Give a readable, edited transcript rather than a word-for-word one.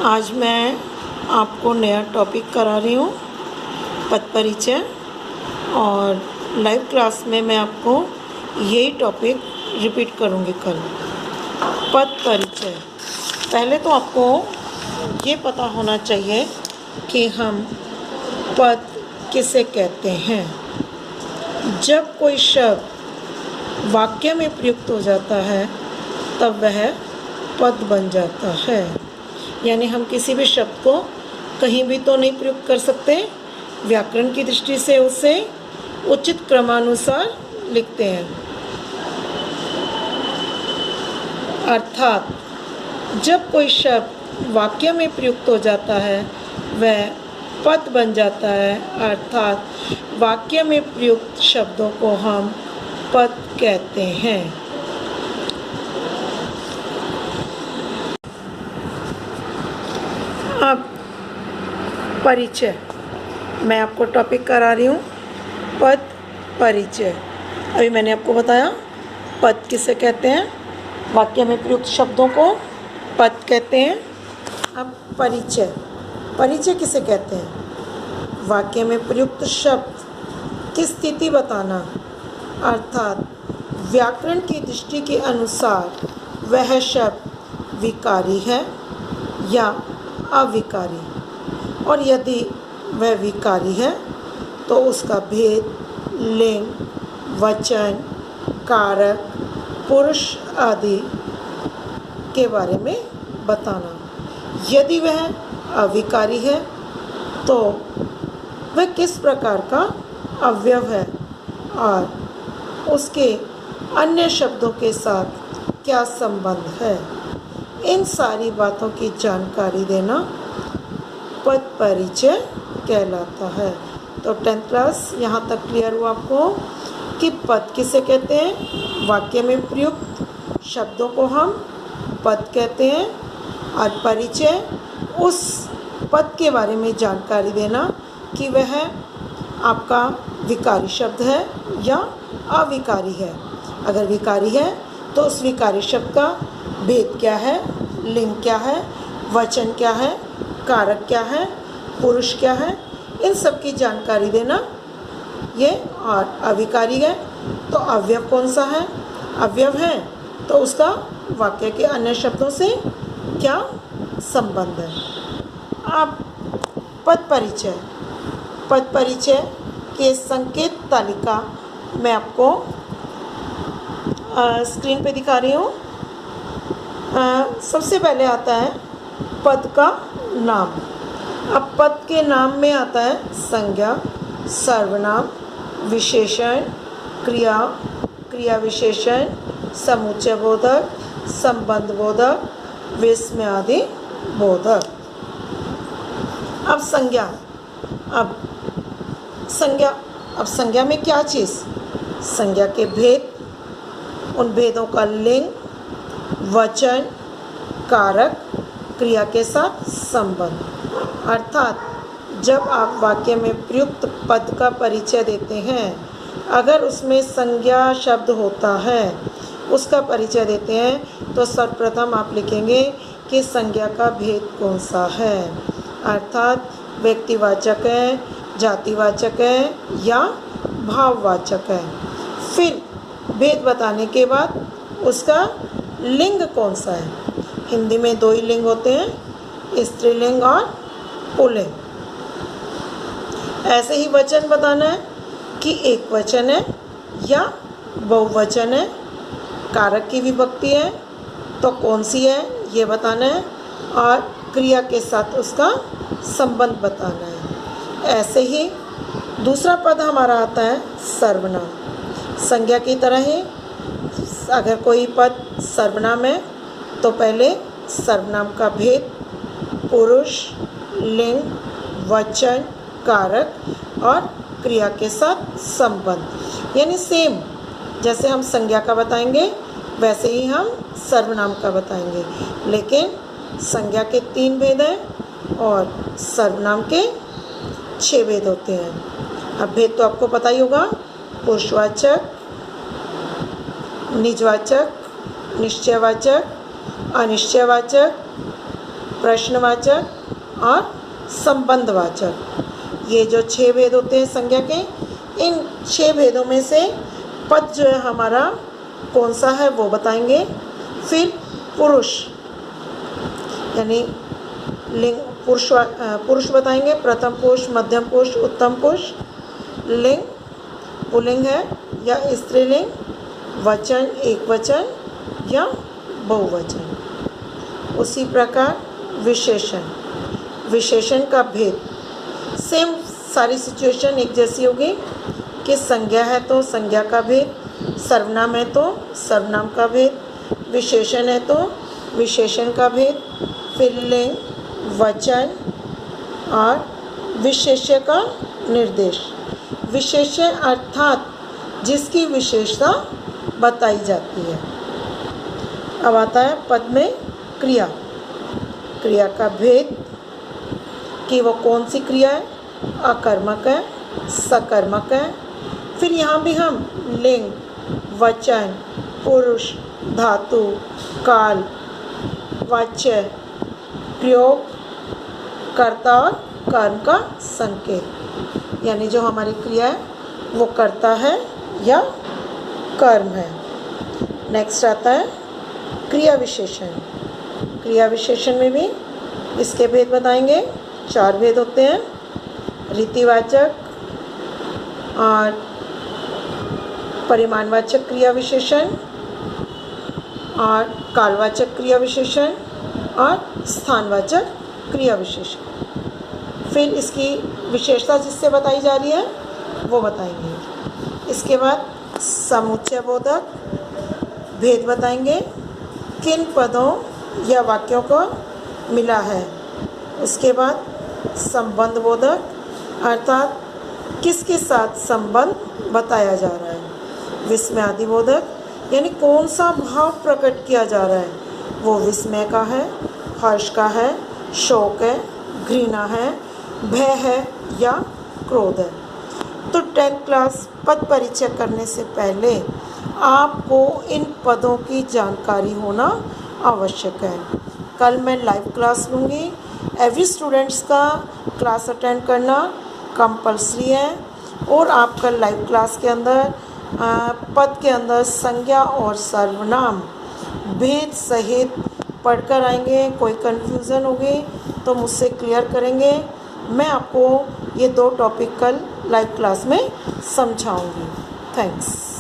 आज मैं आपको नया टॉपिक करा रही हूँ, पद परिचय। और लाइव क्लास में मैं आपको यही टॉपिक रिपीट करूँगी कल। पद परिचय। पहले तो आपको ये पता होना चाहिए कि हम पद किसे कहते हैं। जब कोई शब्द वाक्य में प्रयुक्त हो जाता है तब वह पद बन जाता है। यानी हम किसी भी शब्द को कहीं भी तो नहीं प्रयुक्त कर सकते, व्याकरण की दृष्टि से उसे उचित क्रमानुसार लिखते हैं। अर्थात जब कोई शब्द वाक्य में प्रयुक्त हो जाता है वह पद बन जाता है। अर्थात वाक्य में प्रयुक्त शब्दों को हम पद कहते हैं। अब परिचय, मैं आपको टॉपिक करा रही हूँ पद परिचय। अभी मैंने आपको बताया पद किसे कहते हैं, वाक्य में प्रयुक्त शब्दों को पद कहते हैं। अब परिचय, परिचय किसे कहते हैं? वाक्य में प्रयुक्त शब्द की स्थिति बताना, अर्थात व्याकरण की दृष्टि के अनुसार वह शब्द विकारी है या अविकारी, और यदि वह विकारी है तो उसका भेद, लिंग, वचन, कारक, पुरुष आदि के बारे में बताना। यदि वह अविकारी है तो वह किस प्रकार का अवयव है और उसके अन्य शब्दों के साथ क्या संबंध है, इन सारी बातों की जानकारी देना पद परिचय कहलाता है। तो 10th क्लास यहाँ तक क्लियर हुआ आपको कि पद किसे कहते हैं, वाक्य में प्रयुक्त शब्दों को हम पद कहते हैं, और परिचय उस पद के बारे में जानकारी देना कि वह आपका विकारी शब्द है या अविकारी है। अगर विकारी है तो उस विकारी शब्द का भेद क्या है, लिंग क्या है, वचन क्या है, कारक क्या है, पुरुष क्या है, इन सब की जानकारी देना ये। और अविकारी है तो अवयव कौन सा है, अवयव है तो उसका वाक्य के अन्य शब्दों से क्या संबंध है। अब पद परिचय, पद परिचय के संकेत तालिका मैं आपको स्क्रीन पे दिखा रही हूँ। सबसे पहले आता है पद का नाम। अब पद के नाम में आता है संज्ञा, सर्वनाम, विशेषण, क्रिया, क्रिया विशेषण, समुच्चय बोधक, संबंध बोधक, विस्मय आदि बोधक। अब संज्ञा, अब संज्ञा में क्या चीज़, संज्ञा के भेद, उन भेदों का लिंग, वचन, कारक, क्रिया के साथ संबंध। अर्थात जब आप वाक्य में प्रयुक्त पद का परिचय देते हैं, अगर उसमें संज्ञा शब्द होता है उसका परिचय देते हैं तो सर्वप्रथम आप लिखेंगे कि संज्ञा का भेद कौन सा है। अर्थात व्यक्तिवाचक है, जातिवाचक है या भाववाचक है। फिर भेद बताने के बाद उसका लिंग कौन सा है। हिंदी में 2 ही लिंग होते हैं, स्त्रीलिंग और पुल्लिंग। ऐसे ही वचन बताना है कि एक वचन है या बहुवचन है, कारक की विभक्ति है तो कौन सी है ये बताना है, और क्रिया के साथ उसका संबंध बताना है। ऐसे ही दूसरा पद हमारा आता है सर्वनाम। संज्ञा की तरह ही अगर कोई पद सर्वनाम है तो पहले सर्वनाम का भेद, पुरुष, लिंग, वचन, कारक और क्रिया के साथ संबंध। यानी सेम जैसे हम संज्ञा का बताएंगे वैसे ही हम सर्वनाम का बताएंगे, लेकिन संज्ञा के 3 भेद हैं और सर्वनाम के 6 भेद होते हैं। अब भेद तो आपको पता ही होगा, पुरुषवाचक, निजवाचक, निश्चयवाचक, अनिश्चयवाचक, प्रश्नवाचक और संबंधवाचक। ये जो 6 भेद होते हैं संज्ञा के, इन 6 भेदों में से पद जो है हमारा कौन सा है वो बताएंगे। फिर पुरुष यानी लिंग, पुरुष बताएंगे, प्रथम पुरुष, मध्यम पुरुष, उत्तम पुरुष। लिंग पुल्लिंग है या स्त्रीलिंग, वचन एक वचन या बहुवचन। उसी प्रकार विशेषण का भेद, सेम सारी सिचुएशन एक जैसी होगी कि संज्ञा है तो संज्ञा का भेद, सर्वनाम है तो सर्वनाम का भेद, विशेषण है तो विशेषण का भेद, फिर लिंग, वचन और विशेष्य का निर्देश। विशेष्य अर्थात जिसकी विशेषता बताई जाती है। अब आता है पद में क्रिया का भेद कि वो कौन सी क्रिया है, अकर्मक है, सकर्मक है। फिर यहाँ भी हम लिंग, वचन, पुरुष, धातु, काल, वाच्य, प्रयोग, कर्ता और कर्म का संकेत, यानी जो हमारी क्रिया है वो कर्ता है या कर्म है। नेक्स्ट आता है क्रिया विशेषण में भी इसके भेद बताएंगे। 4 भेद होते हैं, रीतिवाचक और परिमाणवाचक क्रिया विशेषण और कालवाचक क्रिया विशेषण और स्थानवाचक क्रिया विशेषण। फिर इसकी विशेषता जिससे बताई जा रही है वो बताएंगे। इसके बाद समुच्चय बोधक भेद बताएंगे, किन पदों या वाक्यों को मिला है। उसके बाद संबंध बोधक अर्थात किसके साथ संबंध बताया जा रहा है। विस्मयादि बोधक यानी कौन सा भाव प्रकट किया जा रहा है, वो विस्मय का है, हर्ष का है, शोक है, घृणा है, भय है या क्रोध है। तो 10th क्लास पद परिचय करने से पहले आपको इन पदों की जानकारी होना आवश्यक है। कल मैं लाइव क्लास लूँगी, एवरी स्टूडेंट्स का क्लास अटेंड करना कंपलसरी है। और आप कल लाइव क्लास के अंदर पद के अंदर संज्ञा और सर्वनाम भेद सहित पढ़कर आएंगे। कोई कन्फ्यूज़न होगी तो मुझसे क्लियर करेंगे। मैं आपको ये 2 टॉपिक कल लाइव क्लास में समझाऊंगी। थैंक्स।